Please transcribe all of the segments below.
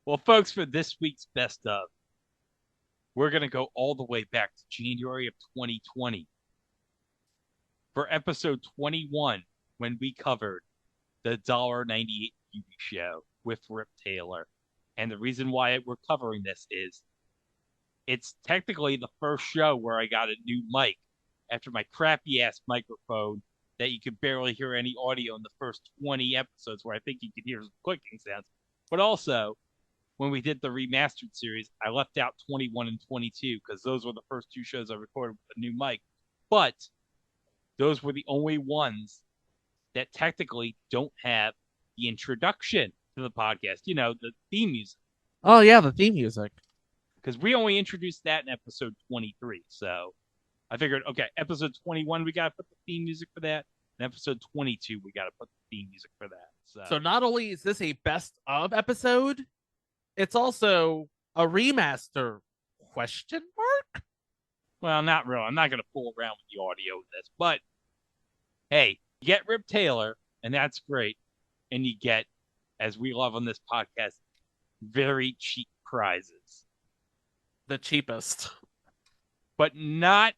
Well, folks, for this week's best of, we're going to go all the way back to January of 2020 for episode 21 when we covered the $1.98 Beauty Show with Rip Taylor. And the reason why we're covering this is it's technically the first show where I got a new mic after my crappy ass microphone that you could barely hear any audio in the first 20 episodes where I think you could hear some clicking sounds. But also, when we did the remastered series, I left out 21 and 22 because those were the first two shows I recorded with a new mic. But those were the only ones that technically don't have the introduction to the podcast. You know, the theme music. Oh, yeah, the theme music. Because we only introduced that in episode 23. So I figured, okay, episode 21, we got to put the theme music for that. And episode 22, we got to put the theme music for that. So not only is this a best of episode, it's also a remaster, question mark? Well, not really. I'm not going to fool around with the audio of this. But, hey, you get Rip Taylor, and that's great. And you get, as we love on this podcast, very cheap prizes. The cheapest. But not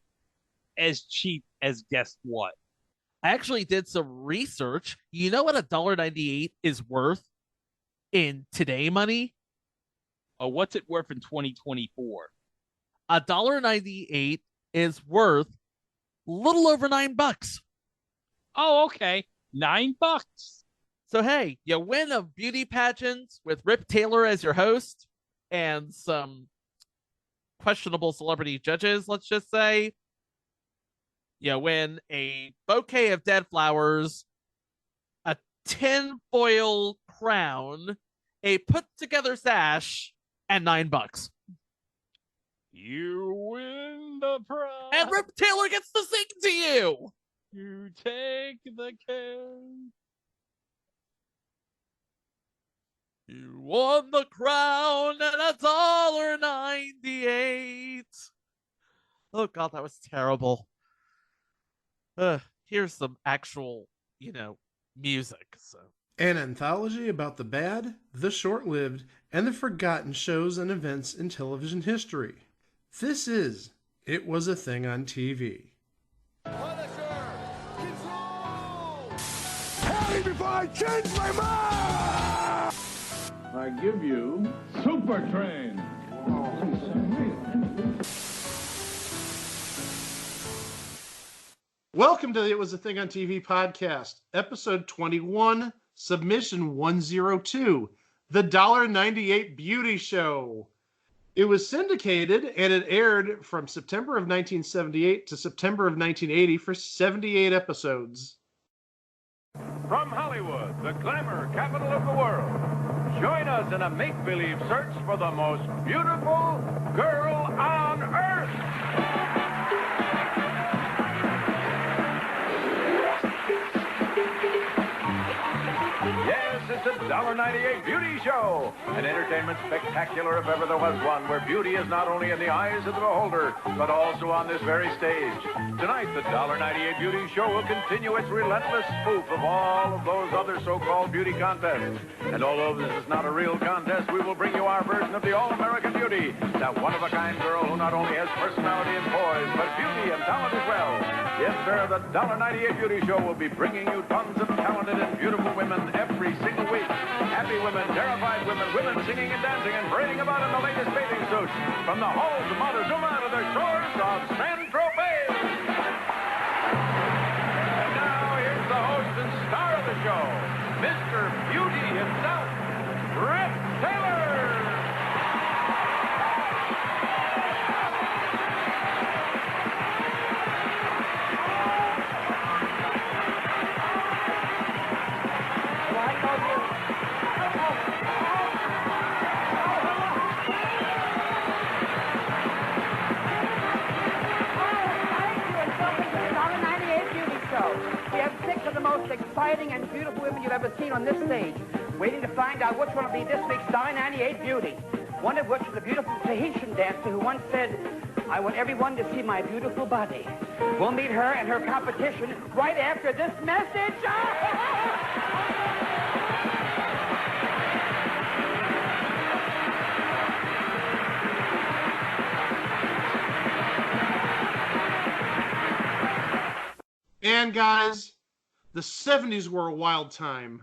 as cheap as guess what? I actually did some research. You know what $1.98 is worth in today money? Oh, what's it worth in 2024? $1.98 is worth a little over $9. Oh, okay. $9. So, hey, you win a beauty pageant with Rip Taylor as your host and some questionable celebrity judges, let's just say. You win a bouquet of dead flowers, a tinfoil crown, a put-together sash, and $9. You win the prize. And Rip Taylor gets to sing to you. You take the care. You won the crown at $1.98. Oh, God, that was terrible. Here's some actual, music. So. An anthology about the bad, the short-lived, and the forgotten shows and events in television history. This is It Was a Thing on TV. Punisher! Control! Tell me before I change my mind! I give you Super Train. Welcome to the It Was a Thing on TV podcast, episode 21, submission 102, the $1.98 Beauty Show. It was syndicated and it aired from September of 1978 to September of 1980 for 78 episodes. From Hollywood, the glamour capital of the world, join us in a make-believe search for the most beautiful girl on earth. Yes, it's a $1.98 beauty show. An entertainment spectacular if ever there was one, where beauty is not only in the eyes of the beholder, but also on this very stage. Tonight, the $1.98 beauty show will continue its relentless spoof of all of those other so-called beauty contests. And although this is not a real contest, we will bring you our version of the all-American beauty, that one-of-a-kind girl who not only has personality and poise, but beauty and talent as well. Yes, sir, the $1.98 beauty show will be bringing you tons of talented and beautiful women every single week. Happy women, terrified women, women singing and dancing and parading about in the latest bathing suits, from the halls of Montezuma to the shores of San Tropez. And now, here's the host and star of the show, Mr. Beauty himself, Rip Taylor. Exciting and beautiful women you've ever seen on this stage, waiting to find out which one will be this week's $1.98 beauty. One of which was a beautiful Tahitian dancer who once said, "I want everyone to see my beautiful body." We'll meet her and her competition right after this message. man, guys, the 70s were a wild time.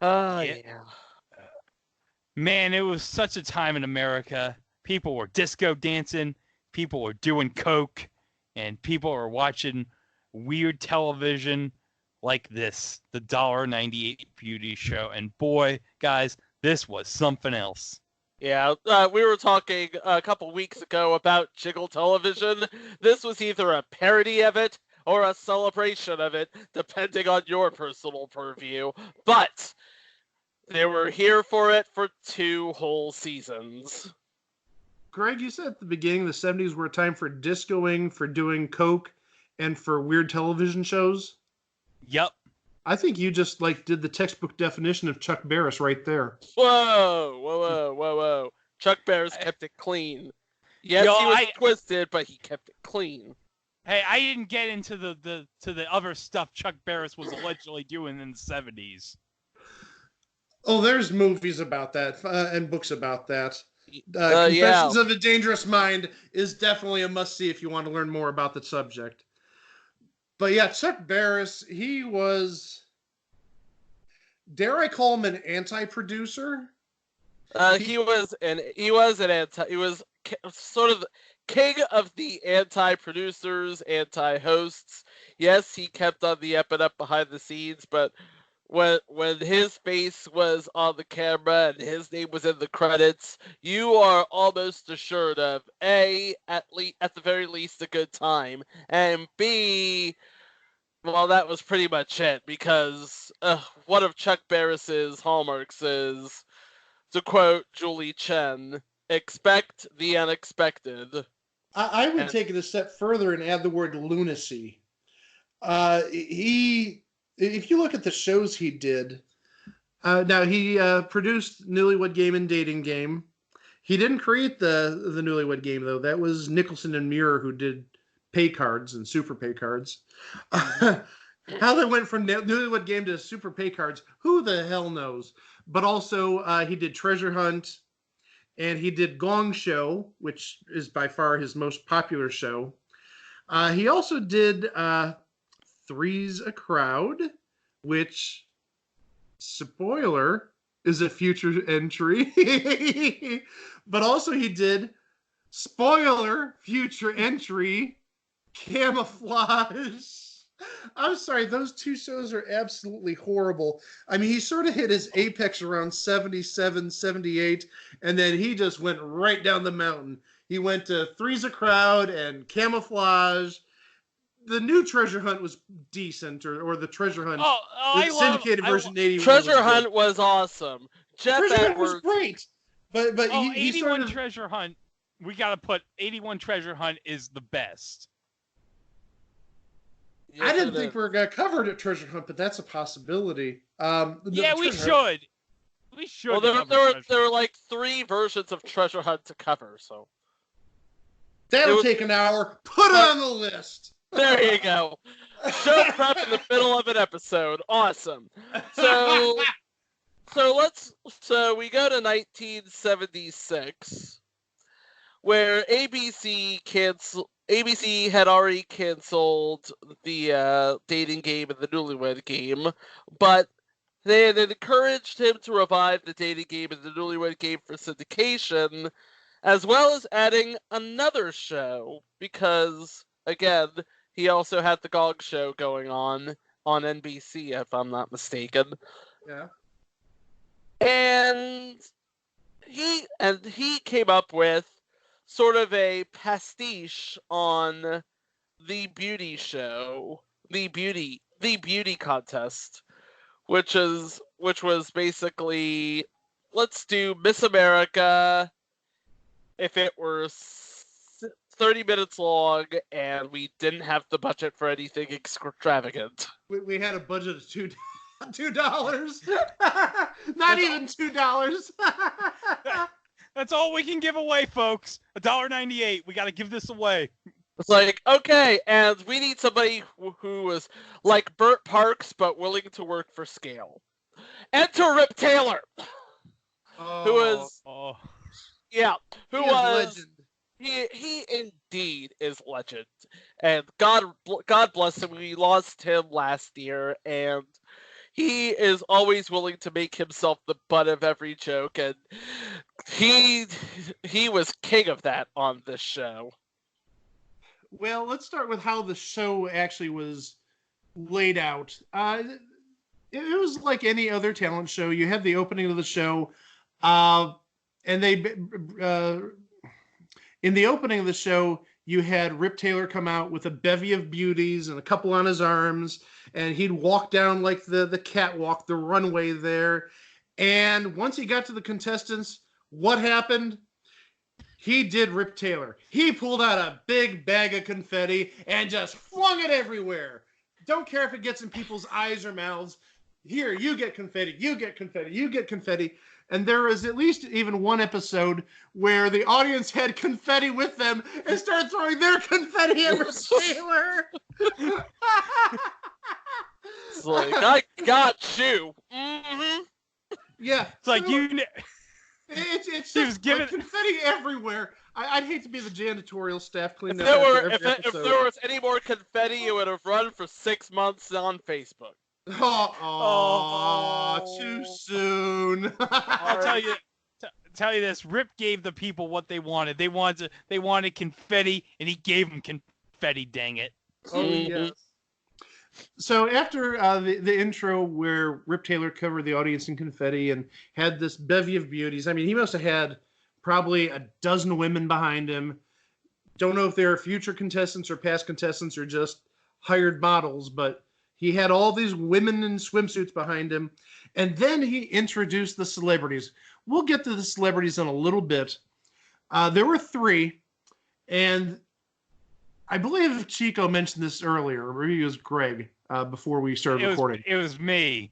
Yeah. Man, it was such a time in America. People were disco dancing, people were doing coke, and people were watching weird television like this, the $1.98 Beauty Show. And boy, guys, this was something else. Yeah, we were talking a couple weeks ago about Jiggle Television. This was either a parody of it or a celebration of it, depending on your personal purview. But they were here for it for 2 whole seasons. Greg, you said at the beginning the 70s were a time for discoing, for doing coke, and for weird television shows. Yep. I think you just did the textbook definition of Chuck Barris right there. Whoa. Chuck Barris kept it clean. Yes, he was twisted, but he kept it clean. Hey, I didn't get into the other stuff Chuck Barris was allegedly doing in the 70s. Oh, there's movies about that and books about that. Confessions of a Dangerous Mind is definitely a must-see if you want to learn more about the subject. But yeah, Chuck Barris, he was, dare I call him an anti-producer? He was sort of king of the anti-producers, anti-hosts. Yes, he kept on the up and up behind the scenes, but when his face was on the camera and his name was in the credits, you are almost assured of A, at the very least a good time, and B, well, that was pretty much it, because one of Chuck Barris's hallmarks is, to quote Julie Chen, expect the unexpected. I would take it a step further and add the word lunacy. If you look at the shows he did, now he produced Newlywed Game and Dating Game. He didn't create the Newlywed Game, though. That was Nicholson and Muir who did pay cards and super pay cards. How they went from Newlywed Game to super pay cards, who the hell knows? But also, he did Treasure Hunt, and he did Gong Show, which is by far his most popular show. He also did Three's a Crowd, which, spoiler, is a future entry. But also he did, spoiler, future entry, Camouflage. I'm sorry, those 2 shows are absolutely horrible. I mean, he sort of hit his apex around 77, 78, and then he just went right down the mountain. He went to Three's a Crowd and Camouflage. The new Treasure Hunt was decent, or the Treasure Hunt, the syndicated version. Treasure Hunt was awesome. Treasure Hunt was great, but he 81 sort of, Treasure Hunt. We gotta put 81 Treasure Hunt is the best. Yes, I didn't think we were gonna cover it at Treasure Hunt, but that's a possibility. We should. We should. Well, there were like 3 versions of Treasure Hunt to cover, so that'll take an hour. Put it on the list. There you go. Show prep in the middle of an episode. Awesome. So we go to 1976, where ABC had already canceled the Dating Game and the Newlywed Game, but they had encouraged him to revive the Dating Game and the Newlywed Game for syndication, as well as adding another show, because, again, he also had the Gong Show going on NBC, if I'm not mistaken. Yeah. And he came up with sort of a pastiche on the beauty show, the beauty contest, which was basically, let's do Miss America if it were 30 minutes long and we didn't have the budget for anything extravagant. We had a budget of $2. Not even $2. That's all we can give away, folks. $1.98. We got to give this away. It's like, okay, and we need somebody who was like Burt Parks but willing to work for scale. Enter Rip Taylor, who was legend. He indeed is legend. And God bless him, we lost him last year, and he is always willing to make himself the butt of every joke, and he was king of that on this show. Well, let's start with how the show actually was laid out. It was like any other talent show. You had the opening of the show, and they in the opening of the show, you had Rip Taylor come out with a bevy of beauties and a couple on his arms, and he'd walk down like the catwalk, the runway there. And once he got to the contestants, what happened? He did Rip Taylor. He pulled out a big bag of confetti and just flung it everywhere. Don't care if it gets in people's eyes or mouths. Here, you get confetti, you get confetti, you get confetti. And there was at least even one episode where the audience had confetti with them and started throwing their confetti at Rip Taylor. It's like, I got you. Mm-hmm. Yeah. It's like It's He just was giving- like confetti everywhere. I'd hate to be the janitorial staff cleaning If up. if there was any more confetti, it would have run for 6 months on Facebook. Oh, too soon. I'll tell you this: Rip gave the people what they wanted. They wanted confetti, and he gave them confetti. Dang it! Oh yes. So after the intro where Rip Taylor covered the audience in confetti and had this bevy of beauties, I mean, he must have had probably a dozen women behind him. Don't know if they're future contestants or past contestants or just hired models, but he had all these women in swimsuits behind him. And then he introduced the celebrities. We'll get to the celebrities in a little bit. There were 3, and I believe Chico mentioned this earlier, or maybe it was Greg, before we started recording. It was me.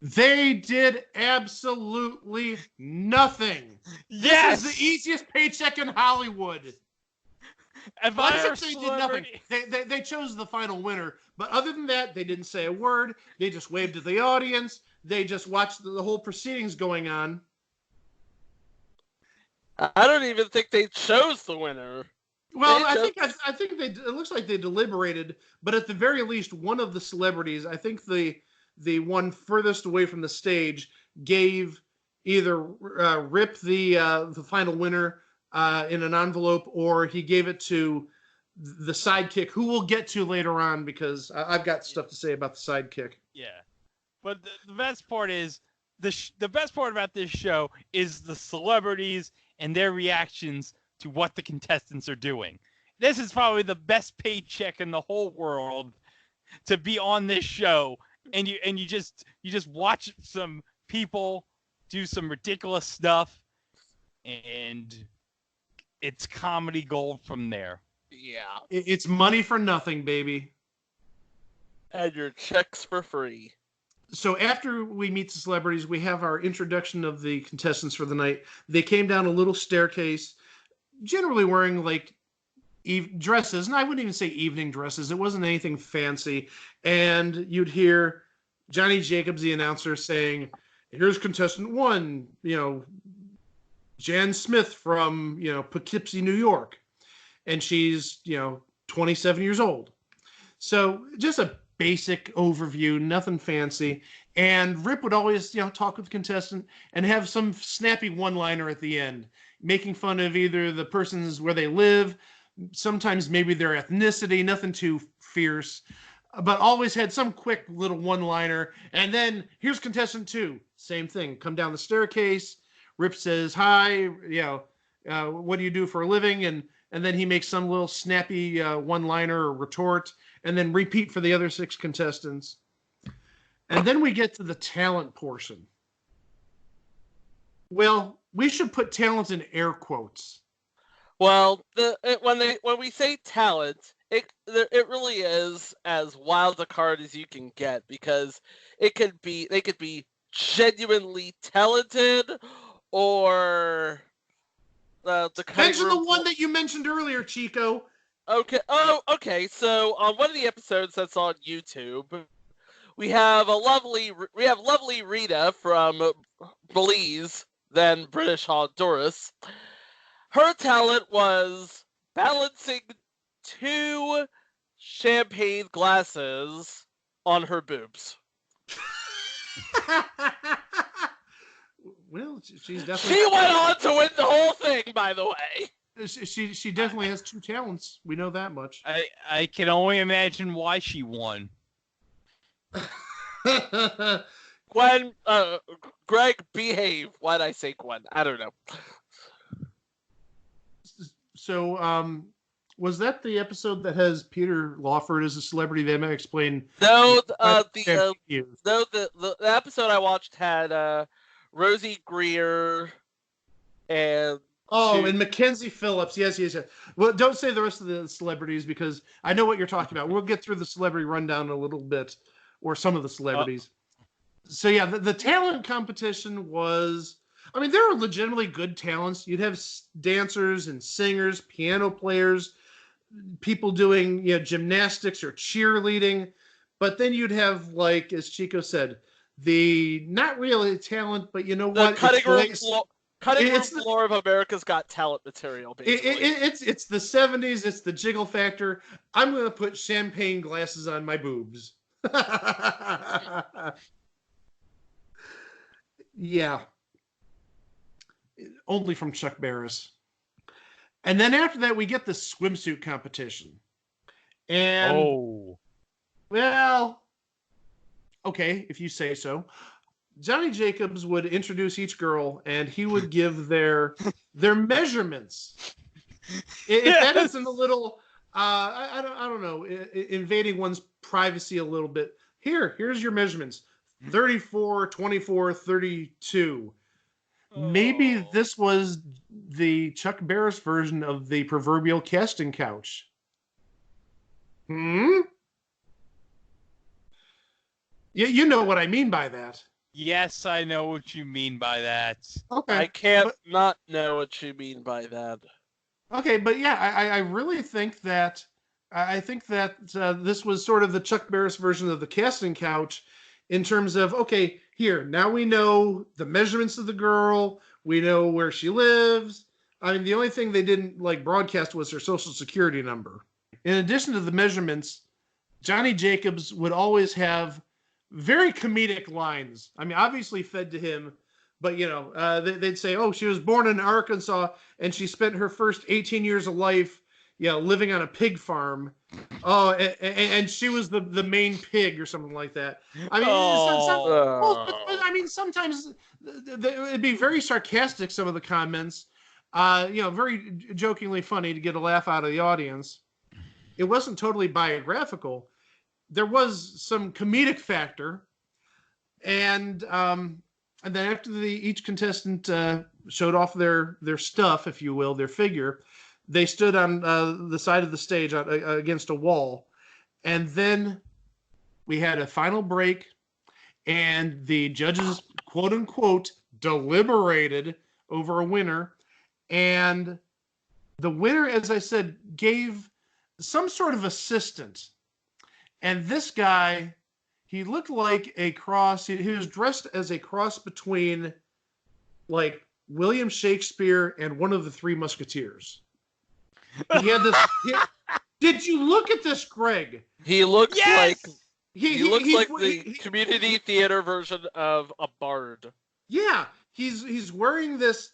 They did absolutely nothing. Yes! This is the easiest paycheck in Hollywood. If Well, I were a except they did nothing. celebrity- They chose the final winner, but other than that, they didn't say a word. They just waved at the audience. They just watched the whole proceedings going on. I don't even think they chose the winner. Well, They I think they. It looks like they deliberated, but at the very least, one of the celebrities, I think the one furthest away from the stage, gave either Rip the final winner in an envelope, or he gave it to the sidekick, who we'll get to later on because I've got stuff to say about the sidekick. Yeah, but the best part is the best part about this show is the celebrities and their reactions to what the contestants are doing. This is probably the best paycheck in the whole world to be on this show, and you just watch some people do some ridiculous stuff, and it's comedy gold from there. Yeah. It's money for nothing, baby. And your checks for free. So after we meet the celebrities, we have our introduction of the contestants for the night. They came down a little staircase, generally wearing like dresses, and I wouldn't even say evening dresses. It wasn't anything fancy. And you'd hear Johnny Jacobs, the announcer, saying, "Here's contestant 1, Jan Smith from, Poughkeepsie, New York." And she's, 27 years old. So just a basic overview, nothing fancy. And Rip would always, talk with the contestant and have some snappy one-liner at the end, making fun of either the person's where they live, sometimes maybe their ethnicity, nothing too fierce, but always had some quick little one-liner. And then here's contestant 2, same thing. Come down the staircase. Rip says, "Hi, what do you do for a living?" And then he makes some little snappy one-liner or retort, and then repeat for the other 6 contestants. And then we get to the talent portion. Well, we should put talent in air quotes. Well, when we say talent, it really is as wild a card as you can get, because they could be genuinely talented, or Mention the one that you mentioned earlier, Chico. Okay. Oh, okay. So on one of the episodes that's on YouTube, we have lovely Rita from Belize, then British Honduras. Her talent was balancing 2 champagne glasses on her boobs. Well, she's definitely. She went on to win the whole thing, by the way. She definitely has two talents. We know that much. I can only imagine why she won. Gwen, Greg, behave. Why'd I say Gwen? I don't know. So, was that the episode that has Peter Lawford as a celebrity? They might explain. No, the episode I watched had Rosie Greer and and Mackenzie Phillips. Yes. Well, don't say the rest of the celebrities because I know what you're talking about. We'll get through the celebrity rundown in a little bit, or some of the celebrities. So yeah, the talent competition was. I mean, there are legitimately good talents. You'd have dancers and singers, piano players, people doing gymnastics or cheerleading, but then you'd have, like as Chico said, the not really talent, but you know what? Cutting room floor of America's Got Talent material. Basically, it's the 70s. It's the jiggle factor. I'm going to put champagne glasses on my boobs. Yeah. Only from Chuck Barris. And then after that, we get the swimsuit competition. And, well, okay, if you say so. Johnny Jacobs would introduce each girl, and he would give their measurements. If that isn't a little, I don't know, invading one's privacy a little bit. Here's your measurements: 34, 24, 32. Maybe this was the Chuck Barris version of the proverbial casting couch. You know what I mean by that. Yes, I know what you mean by that. Okay. I can't not know what you mean by that. Okay, but yeah, I really think that this was sort of the Chuck Barris version of the casting couch in terms of, okay, here, now we know the measurements of the girl, we know where she lives. I mean, the only thing they didn't broadcast was her social security number. In addition to the measurements, Johnny Jacobs would always have very comedic lines. I mean, obviously fed to him, but they'd say, "Oh, she was born in Arkansas and she spent her first 18 years of life, living on a pig farm. Oh, and she was the main pig or something like that." I mean, sometimes it'd be very sarcastic. Some of the comments, very jokingly funny to get a laugh out of the audience. It wasn't totally biographical. There was some comedic factor, and then after each contestant showed off their stuff, if you will, their figure, they stood on the side of the stage against a wall, and then we had a final break, and the judges, quote unquote, deliberated over a winner, and the winner, as I said, gave some sort of assistant. And this guy, he looked like a cross. He was dressed as a cross between, like, William Shakespeare and one of the Three Musketeers. He had this. Did you look at this, Greg? He looks like he looks like the community theater version of a bard. Yeah, he's wearing this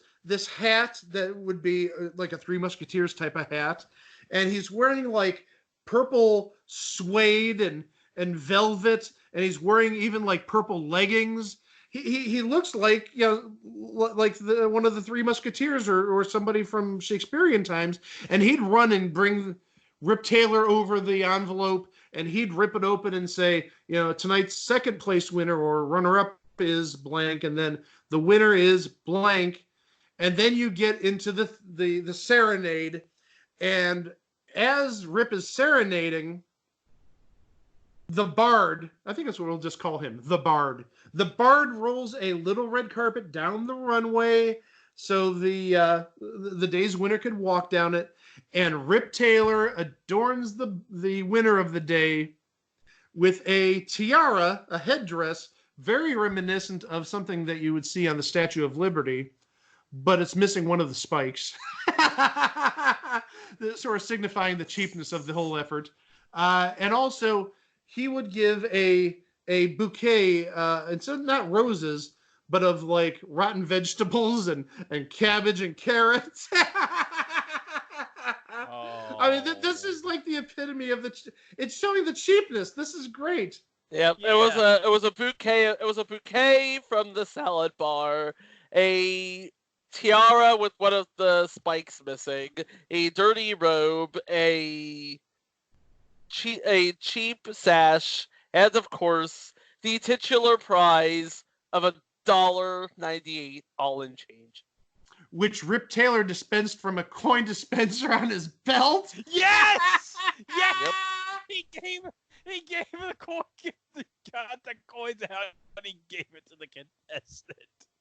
hat that would be like a Three Musketeers type of hat, and he's wearing like purple suede and velvet, and he's wearing even like purple leggings. He looks like like one of the Three Musketeers or somebody from Shakespearean times, and he'd run and bring Rip Taylor over the envelope, and he'd rip it open and say, tonight's second place winner or runner up is blank, and then the winner is blank, and then you get into the serenade, and as Rip is serenading, the Bard, I think that's what we'll just call him, the Bard. The Bard rolls a little red carpet down the runway so the day's winner could walk down it, and Rip Taylor adorns the winner of the day with a tiara, a headdress, very reminiscent of something that you would see on the Statue of Liberty, but it's missing one of the spikes. Sort of signifying the cheapness of the whole effort. And also, he would give a bouquet, instead of not roses, but of like rotten vegetables and cabbage and carrots. I mean, this is like the epitome of it's showing the cheapness. This is great. Yep, Yeah. it was a bouquet. It was a bouquet from the salad bar, a tiara with one of the spikes missing, a dirty robe, a cheap sash, and of course the titular prize of $1.98 all in change. Which Rip Taylor dispensed from a coin dispenser on his belt. Yes! Yes! Yep. He gave the coin, got the coins out, and he gave it to the contestant.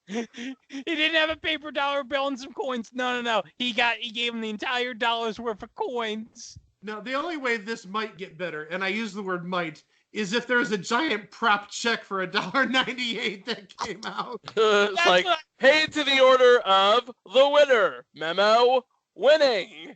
He didn't have a paper dollar bill and some coins. No. He gave him the entire dollar's worth of coins. Now, the only way this might get better, and I use the word might, is if there's a giant prop check for $1.98 that came out. It's like, paid to the order of the winner. Memo, winning.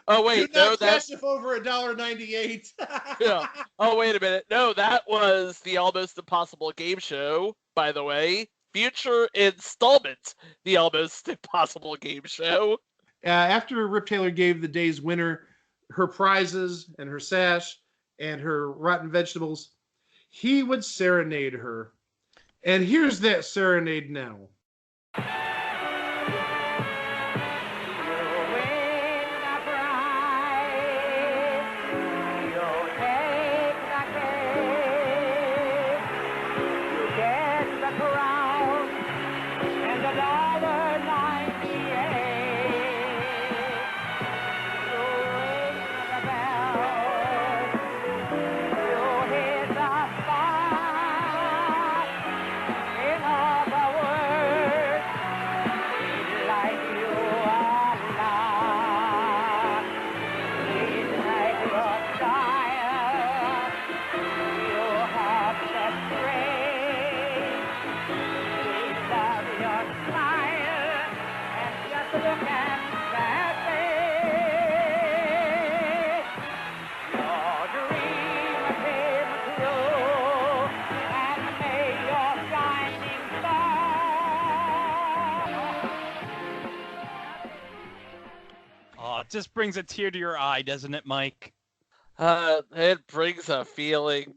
Oh, wait, Do no, not that's... cash if over $1.98. Yeah. Oh, wait a minute. No, that was the Almost Impossible game show, by the way. Future installment, the Almost Impossible game show. After Rip Taylor gave the day's winner her prizes and her sash and her rotten vegetables, he would serenade her. And here's that serenade now. It just brings a tear to your eye, doesn't it, Mike? It brings a feeling.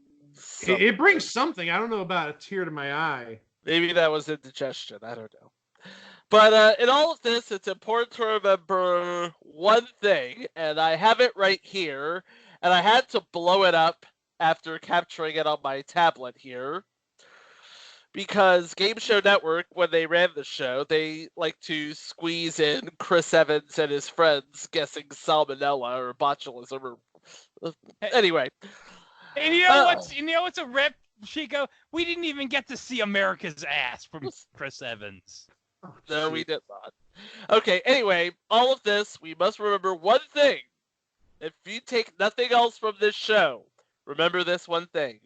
It brings something. I don't know about a tear to my eye. Maybe that was indigestion. I don't know. But in all of this, it's important to remember one thing, and I have it right here, and I had to blow it up after capturing it on my tablet here. Because Game Show Network, when they ran the show, they like to squeeze in Chris Evans and his friends guessing salmonella or botulism or anyway. And you know what's a rip, Chico? We didn't even get to see America's ass from Chris Evans. No, we did not. Okay, anyway, all of this, we must remember one thing. If you take nothing else from this show, remember this one thing.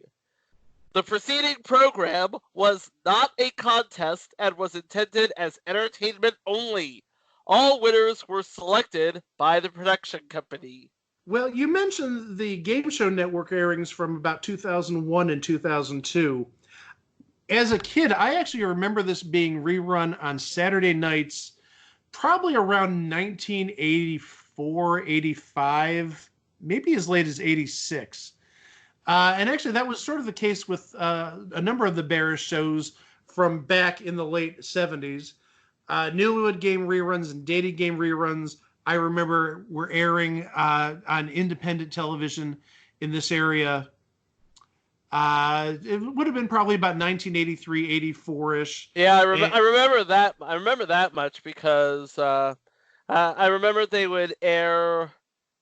The preceding program was not a contest and was intended as entertainment only. All winners were selected by the production company. Well, you mentioned the Game Show Network airings from about 2001 and 2002. As a kid, I actually remember this being rerun on Saturday nights, probably around 1984, 85, maybe as late as 86. And actually, that was sort of the case with a number of the Bears shows from back in the late 70s. Newlywed Game reruns and dating game reruns, I remember, were airing on independent television in this area. It would have been probably about 1983, 84-ish. Yeah, I remember that. I remember that much because I remember they would air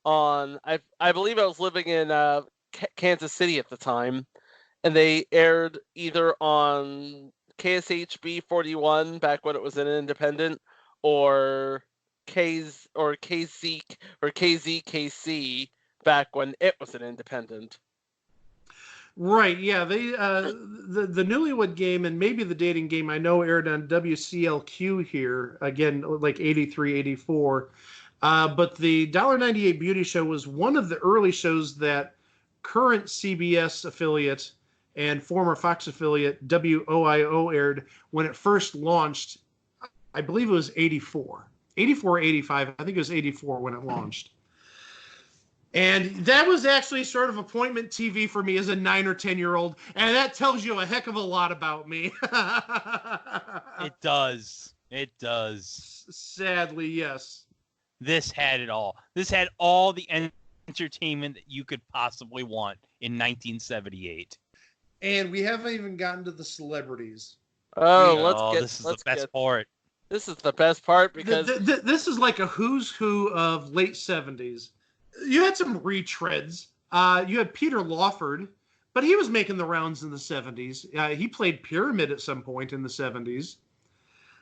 on. I believe I was living in Kansas City at the time, and they aired either on KSHB 41 back when it was an independent, or KZKC back when it was an independent. Right, yeah. They the Newlywed Game and maybe the dating game I know aired on WCLQ here, again, like 83, 84. But the $1.98 Beauty Show was one of the early shows that current CBS affiliate and former Fox affiliate WOIO aired when it first launched. I believe it was 84. 84 or 85. I think it was 84 when it launched. And that was actually sort of appointment TV for me as a 9 or 10-year-old. And that tells you a heck of a lot about me. It does. It does. Sadly, yes. This had it all. This had all the entertainment that you could possibly want in 1978. And we haven't even gotten to the celebrities. This is the best part. This is the best part because this is like a who's who of late 70s. You had some retreads. You had Peter Lawford, but he was making the rounds in the 70s. He played Pyramid at some point in the 70s.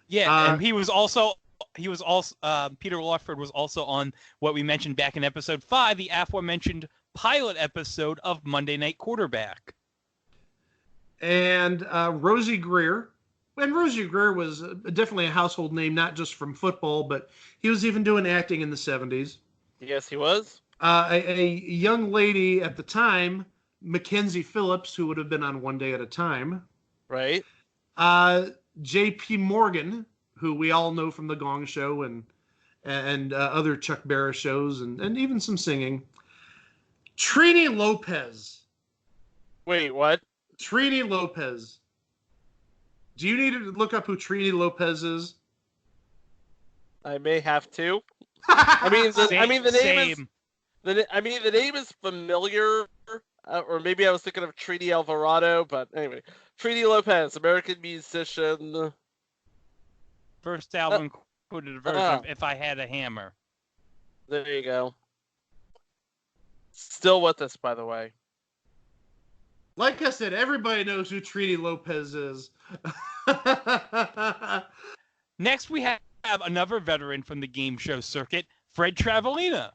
Yeah, and he was also Peter Lawford was also on what we mentioned back in episode 5, the aforementioned pilot episode of Monday Night Quarterback. And Rosie Greer. And Rosie Greer was definitely a household name, not just from football, but he was even doing acting in the 70s. Yes, he was. A young lady at the time, Mackenzie Phillips, who would have been on One Day at a Time. Right. J.P. Morgan, who we all know from The Gong Show and other Chuck Barris shows, and even some singing. Trini Lopez. Wait, what? Trini Lopez. Do you need to look up who Trini Lopez is? I may have to. I mean, the name is familiar, or maybe I was thinking of Trini Alvarado, but anyway, Trini Lopez, American musician. First album included a version of "If I Had a Hammer." There you go. Still with us, by the way. Like I said, everybody knows who Trini Lopez is. Next, we have another veteran from the game show circuit, Fred Travalena.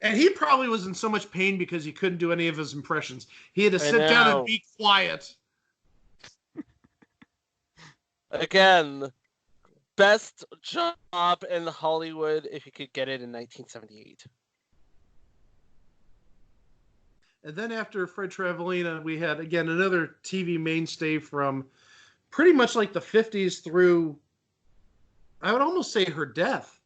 And he probably was in so much pain because he couldn't do any of his impressions. He had to sit down and be quiet. Again, best job in Hollywood if you could get it in 1978. And then after Fred Travalena, we had, again, another TV mainstay from pretty much like the 50s through, I would almost say her death.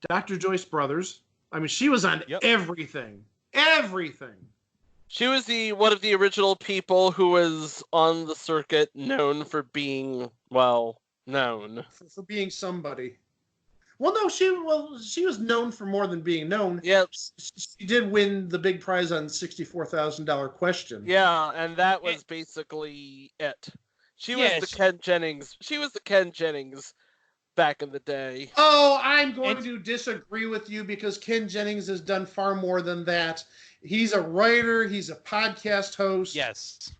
Dr. Joyce Brothers. I mean, she was on everything. Everything. She was one of the original people who was on the circuit known for being, known. For being somebody. Well, no, she was known for more than being known. Yep. She did win the big prize on $64,000 Question. Yeah, and that was basically it. She was the Ken Jennings. She was the Ken Jennings back in the day. Oh, I'm going to disagree with you because Ken Jennings has done far more than that. He's a writer. He's a podcast host. Yes.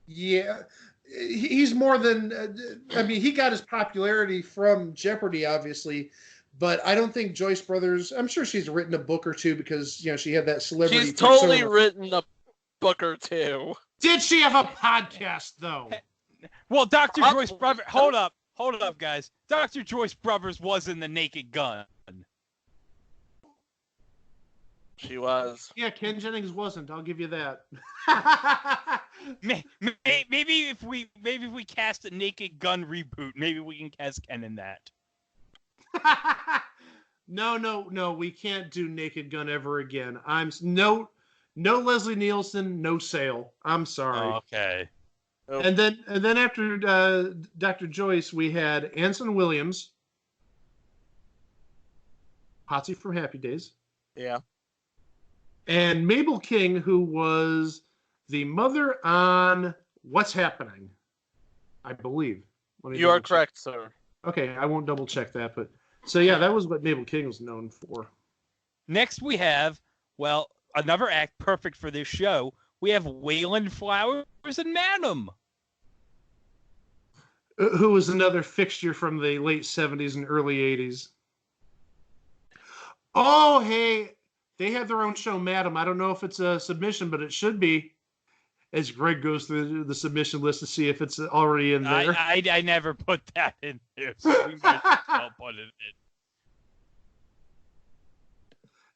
Yeah. He's more than, he got his popularity from Jeopardy, obviously, but I don't think Joyce Brothers, I'm sure she's written a book or two because, she had that celebrity. She's totally written a book or two. Did she have a podcast, though? Well, Dr. Joyce Brothers, hold up, guys. Dr. Joyce Brothers was in The Naked Gun. She was. Yeah, Ken Jennings wasn't. I'll give you that. Maybe if we cast a Naked Gun reboot, maybe we can cast Ken in that. No, we can't do Naked Gun ever again. No Leslie Nielsen, no sale. I'm sorry. Oh, okay. And then after Dr. Joyce, we had Anson Williams, Potsy from Happy Days. Yeah. And Mabel King, who was the mother on What's Happening, I believe. You are correct, sir. Okay, I won't double check that, but so yeah, that was what Mabel King was known for. Next we have, another act perfect for this show. We have Wayland Flowers and Madam. Who was another fixture from the late 70s and early 80s. Oh, hey, they have their own show, Madam. I don't know if it's a submission, but it should be. As Greg goes through the submission list to see if it's already in there. I never put that in there, so we might as well put it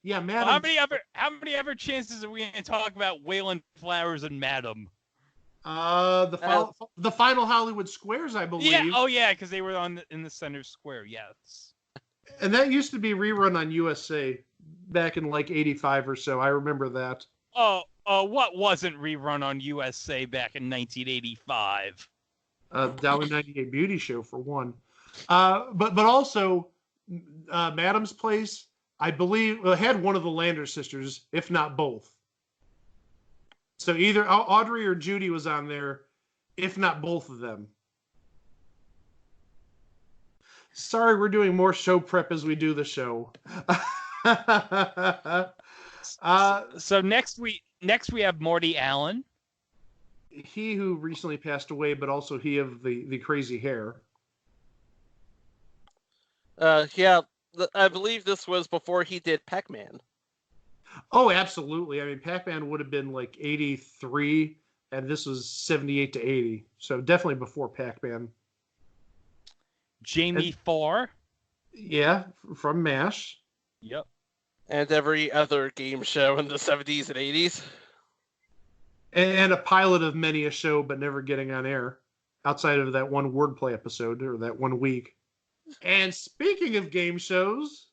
Yeah, Well, Madam. how many other chances are we going to talk about Waylon Flowers and Madam? The final Hollywood Squares, I believe. Yeah. Oh, yeah, because they were in the center square. Yes. And that used to be rerun on USA back in like '85 or so. I remember that. What wasn't rerun on USA back in 1985? $1.98 Beauty Show for one. But also, Madam's Place, I believe, had one of the Lander sisters, if not both. So either Audrey or Judy was on there, if not both of them. Sorry, we're doing more show prep as we do the show. So next we have Morty Allen. He who recently passed away, but also he of the crazy hair. Yeah, I believe this was before he did Pac-Man. Oh, absolutely. I mean, Pac-Man would have been like 83, and this was 78 to 80. So definitely before Pac-Man. Jamie Farr. Yeah, from MASH. Yep. And every other game show in the 70s and 80s. And a pilot of many a show, but never getting on air. Outside of that one wordplay episode, or that 1 week. And speaking of game shows...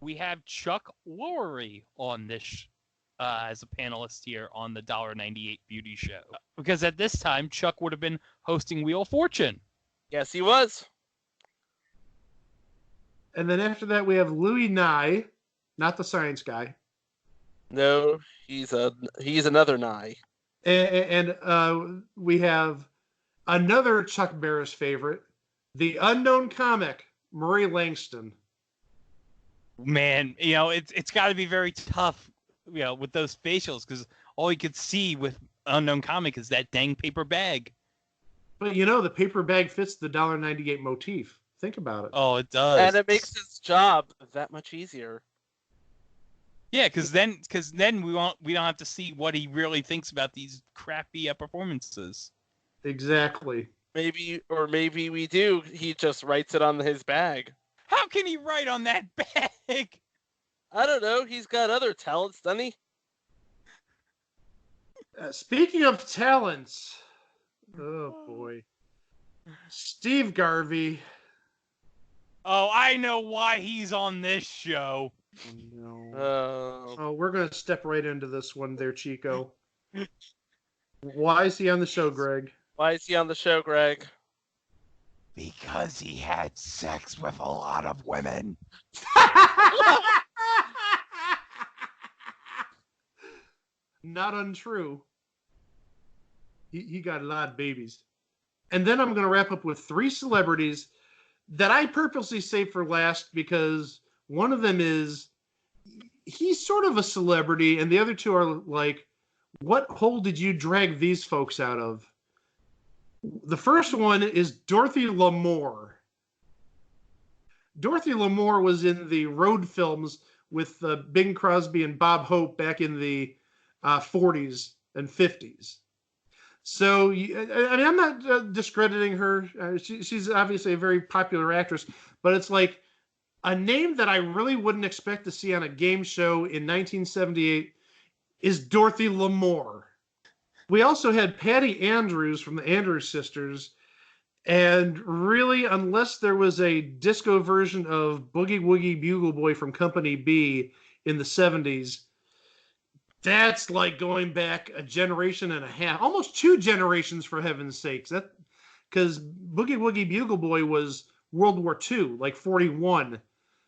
we have Chuck Lorre on this as a panelist here on the $1.98 Beauty Show. Because at this time, Chuck would have been hosting Wheel of Fortune. Yes, he was. And then after that, we have Louis Nye, not the science guy. No, he's another Nye. And we have another Chuck Barris favorite, the unknown comic, Murray Langston. Man, it's got to be very tough, with those facials, because all you could see with Unknown Comic is that dang paper bag. But the paper bag fits the $1.98 motif. Think about it. Oh, it does. And it makes his job that much easier. Yeah, because then we don't have to see what he really thinks about these crappy performances. Exactly. Maybe we do. He just writes it on his bag. How can he write on that bag? I don't know. He's got other talents, doesn't he? Speaking of talents, oh boy, Steve Garvey. Oh, I know why he's on this show. No. Oh, we're gonna step right into this one, there, Chico. Why is he on the show, Greg? Why is he on the show, Greg? Because he had sex with a lot of women. Not untrue. He got a lot of babies. And then I'm going to wrap up with 3 celebrities that I purposely saved for last because one of them he's sort of a celebrity, and the other 2 are like, what hole did you drag these folks out of? The first one is Dorothy Lamour. Dorothy Lamour was in the Road films with Bing Crosby and Bob Hope back in the 40s and 50s. So, I mean, I'm not discrediting her. She's obviously a very popular actress, but it's like a name that I really wouldn't expect to see on a game show in 1978 is Dorothy Lamour. We also had Patty Andrews from the Andrews Sisters, and really, unless there was a disco version of Boogie Woogie Bugle Boy from Company B in the 70s, that's like going back a generation and a half, almost 2 generations for heaven's sakes. That because Boogie Woogie Bugle Boy was World War II, like 41.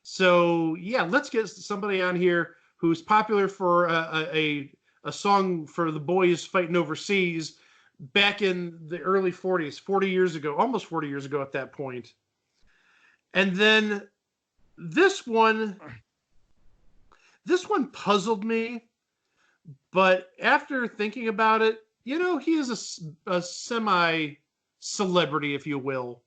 So yeah, let's get somebody on here who's popular for a song for the boys fighting overseas back in the early 40s, 40 years ago, almost 40 years ago at that point. And then this one puzzled me, but after thinking about it, he is a semi-celebrity, if you will.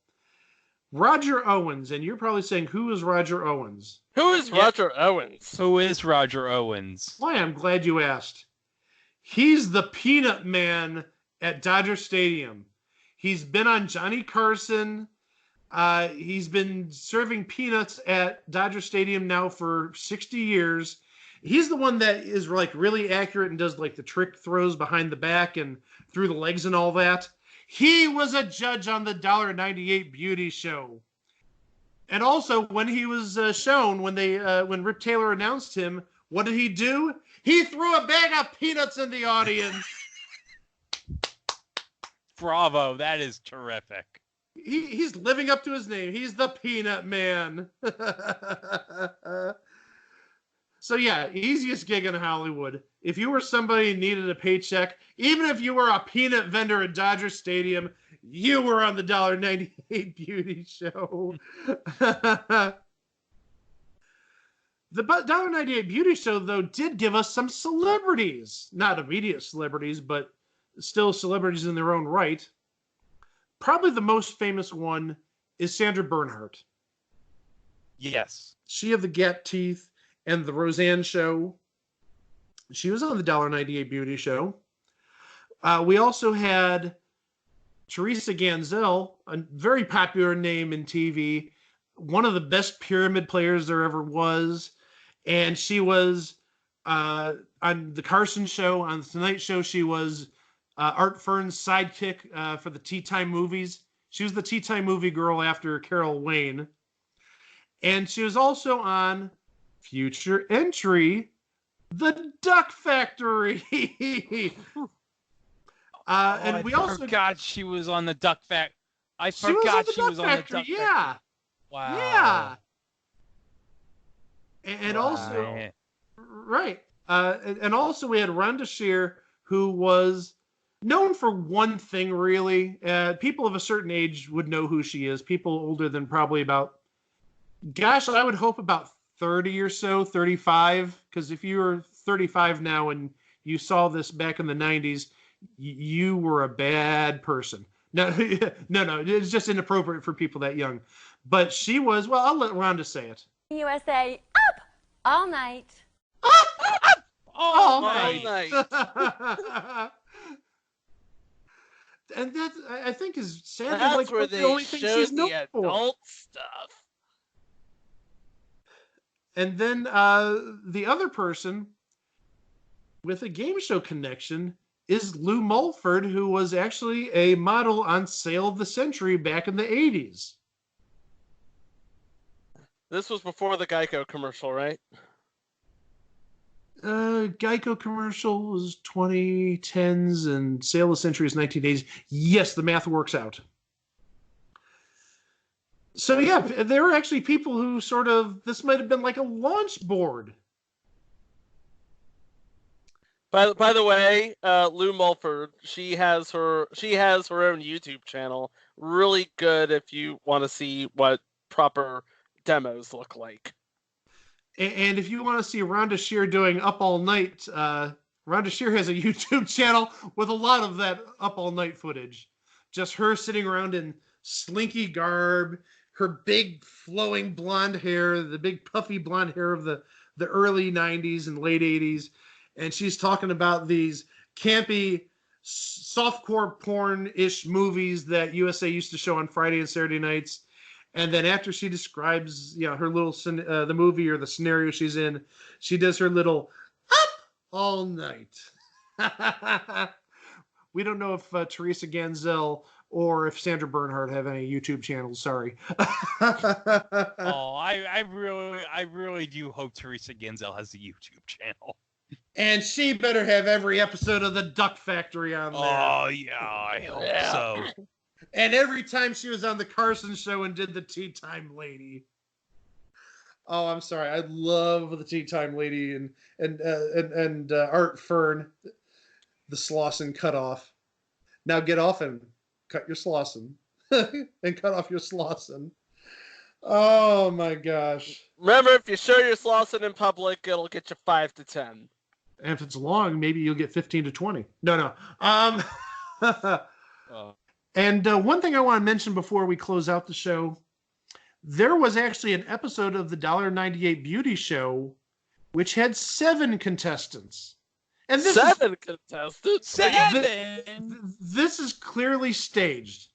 Roger Owens, and you're probably saying, who is Roger Owens? Who is Roger Owens? Who is Roger Owens? Why, I'm glad you asked. He's the Peanut Man at Dodger Stadium. He's been on Johnny Carson. He's been serving peanuts at Dodger Stadium now for 60 years. He's the one that is like really accurate and does like the trick throws behind the back and through the legs and all that. He was a judge on the $1.98 beauty show. And also, when he was shown, when Rip Taylor announced him, what did he do? He threw a bag of peanuts in the audience. Bravo, that is terrific. He's living up to his name. He's the Peanut Man. So yeah, easiest gig in Hollywood. If you were somebody who needed a paycheck, even if you were a peanut vendor at Dodger Stadium, you were on the $1.98 beauty show. The $1.98 beauty show, though, did give us some celebrities. Not immediate celebrities, but still celebrities in their own right. Probably the most famous one is Sandra Bernhardt. Yes. She of the Gap Teeth and the Roseanne Show. She was on the $1.98 beauty show. We also had Teresa Ganzel, a very popular name in TV, one of the best pyramid players there ever was. And she was on the Carson Show, on the Tonight Show. She was Art Fern's sidekick for the Tea Time movies. She was the Tea Time movie girl after Carol Wayne. And she was also on future entry, The Duck Factory. And we also forgot she was on the Duck Factory. I she was forgot on the she Duck was on the Duck Factory. Factory. Yeah. Wow. Yeah. And Wow. also, right. And also we had Rhonda Shear, who was known for one thing, really. People of a certain age would know who she is. People older than probably about, gosh, I would hope about 30 or so, 35. Because if you were 35 now and you saw this back in the 90s, you were a bad person. No, no, it's just inappropriate for people that young. But she was, well, I'll let Rhonda say it. USA, up all night. All night. And that, I think, is sadly That's like where the they only thing showed she's known the for. adult stuff. And then the other person with a game show connection is Lou Mulford, who was actually a model on Sale of the Century back in the 80s. This was before the Geico commercial, right? Geico commercial was 2010s and Sale of the Century is 1980s. Yes, the math works out. So yeah, there were actually people who sort of, this might have been like a launch board. By the way, Lou Mulford, she has her own YouTube channel. Really good if you want to see what proper demos look like. And if you want to see Rhonda Shear doing Up All Night, Rhonda Shear has a YouTube channel with a lot of that Up All Night footage. Just her sitting around in slinky garb, her big flowing blonde hair, the big puffy blonde hair of the early 90s and late 80s. And she's talking about these campy, softcore porn-ish movies that USA used to show on Friday and Saturday nights. And then after she describes, her little the movie or the scenario she's in, she does her little Up All Night. We don't know if Teresa Ganzel or if Sandra Bernhardt have any YouTube channels. Sorry. Oh, I really do hope Teresa Ganzel has a YouTube channel. And she better have every episode of the Duck Factory on there. Oh yeah, I hope so. And every time she was on the Carson Show and did the Tea Time Lady. Oh, I'm sorry. I love the Tea Time Lady and Art Fern, the Slauson cutoff. Now get off and cut your Slauson. And cut off your Slauson. Oh my gosh. Remember, if you show your Slauson in public, it'll get you 5 to 10. And if it's long, maybe you'll get 15 to 20. No. And one thing I want to mention before we close out the show, there was actually an episode of the $1.98 Beauty Show which had 7 contestants. And this 7 contestants? 7? This is clearly staged.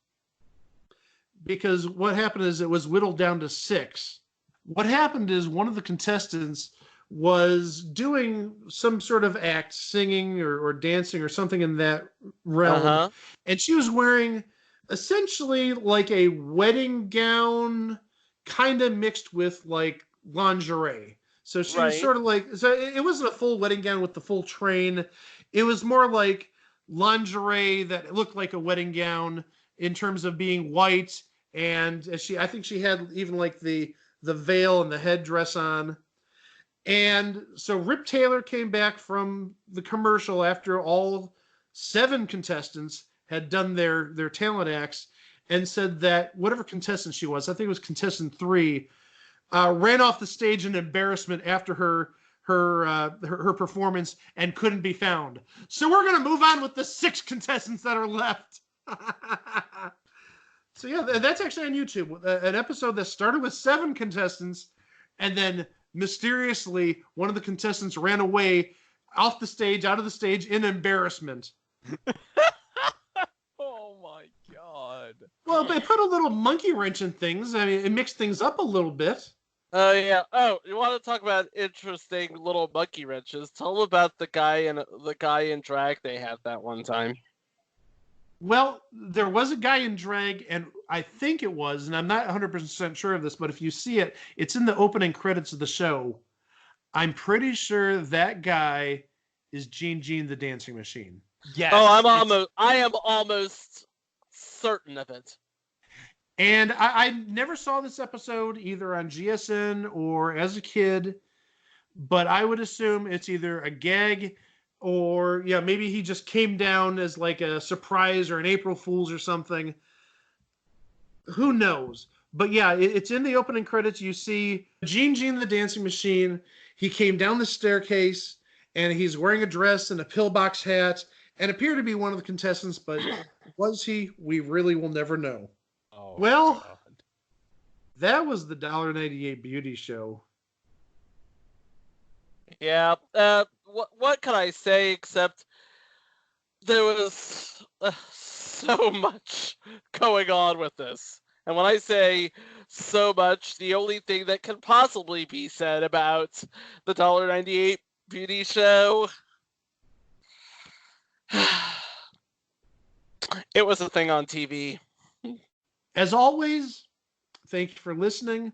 Because what happened is it was whittled down to 6. What happened is one of the contestants was doing some sort of act, singing or dancing or something in that realm. Uh-huh. And she was wearing essentially like a wedding gown, kind of mixed with like lingerie. So she was Right. sort of like, so it wasn't a full wedding gown with the full train. It was more like lingerie that looked like a wedding gown in terms of being white. And I think she had even like the veil and the headdress on. And so Rip Taylor came back from the commercial after all 7 contestants had done their talent acts and said that whatever contestant she was, I think it was contestant 3, ran off the stage in embarrassment after her performance and couldn't be found. So we're going to move on with the 6 contestants that are left. So yeah, that's actually on YouTube. An episode that started with 7 contestants and then mysteriously one of the contestants ran away out of the stage in embarrassment. Oh my god. Well, they put a little monkey wrench in things. I mean, it mixed things up a little bit. Oh yeah. Oh, you want to talk about interesting little monkey wrenches? Tell them about the guy in drag they had that one time. Well, there was a guy in drag, and I think it was, and I'm not 100% sure of this, but if you see it, it's in the opening credits of the show. I'm pretty sure that guy is Gene the Dancing Machine. Yes. Oh, I am almost certain of it. And I never saw this episode either on GSN or as a kid, but I would assume it's either a gag or maybe he just came down as like a surprise or an April Fool's or something. Who knows? But yeah, it's in the opening credits. You see Gene the Dancing Machine. He came down the staircase and he's wearing a dress and a pillbox hat and appeared to be one of the contestants, but was he? We really will never know. Oh, well, God. That was the $1.98 beauty show. Yeah. What can I say except there was so much going on with this. And when I say so much, the only thing that can possibly be said about the $1.98 beauty show, it was a thing on TV. As always, thank you for listening.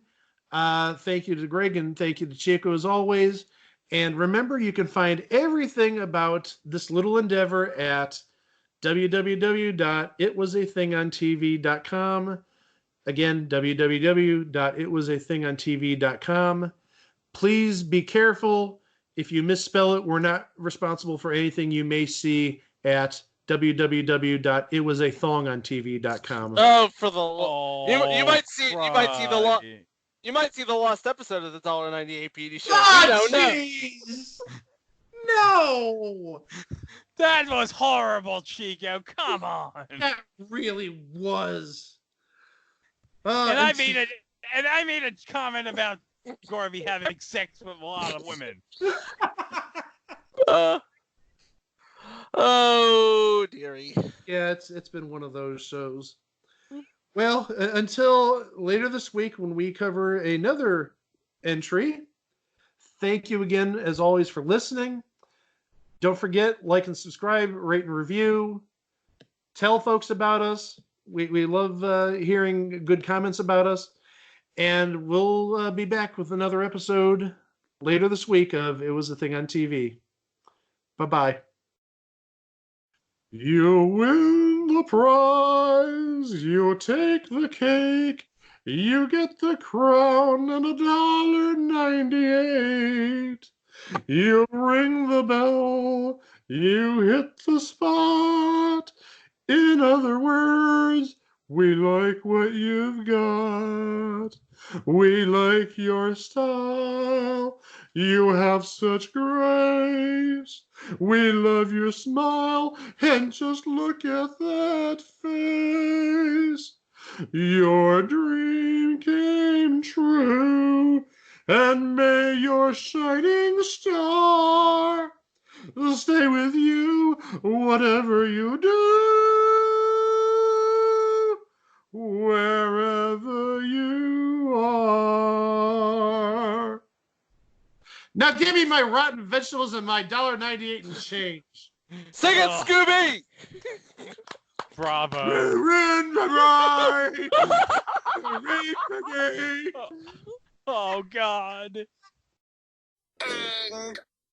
Thank you to Greg and thank you to Chico as always. And remember, you can find everything about this little endeavor at www.itwasathingontv.com. Again, www.itwasathingontv.com. Please be careful. If you misspell it, we're not responsible for anything you may see at www.itwasathingontv.com. Oh, for the you might see the lost episode of the $1.98 beauty show. Oh, jeez! No! That was horrible, Chico. Come on. That really was. And I made a comment about Garvey having sex with a lot of women. Oh, dearie. Yeah, it's been one of those shows. Well, until later this week when we cover another entry, thank you again, as always, for listening. Don't forget, like and subscribe, rate and review. Tell folks about us. We love hearing good comments about us. And we'll be back with another episode later this week of It Was a Thing on TV. Bye-bye. You win the prize, you take the cake, you get the crown and $1.98. You ring the bell, you hit the spot. In other words, we like what you've got. We like your style. You have such grace. We love your smile. And just look at that face. Your dream came true. And may your shining star stay with you, whatever you do, wherever you are. Now give me my rotten vegetables and my $1.98 in change. Sing it, Scooby! Bravo. Oh God.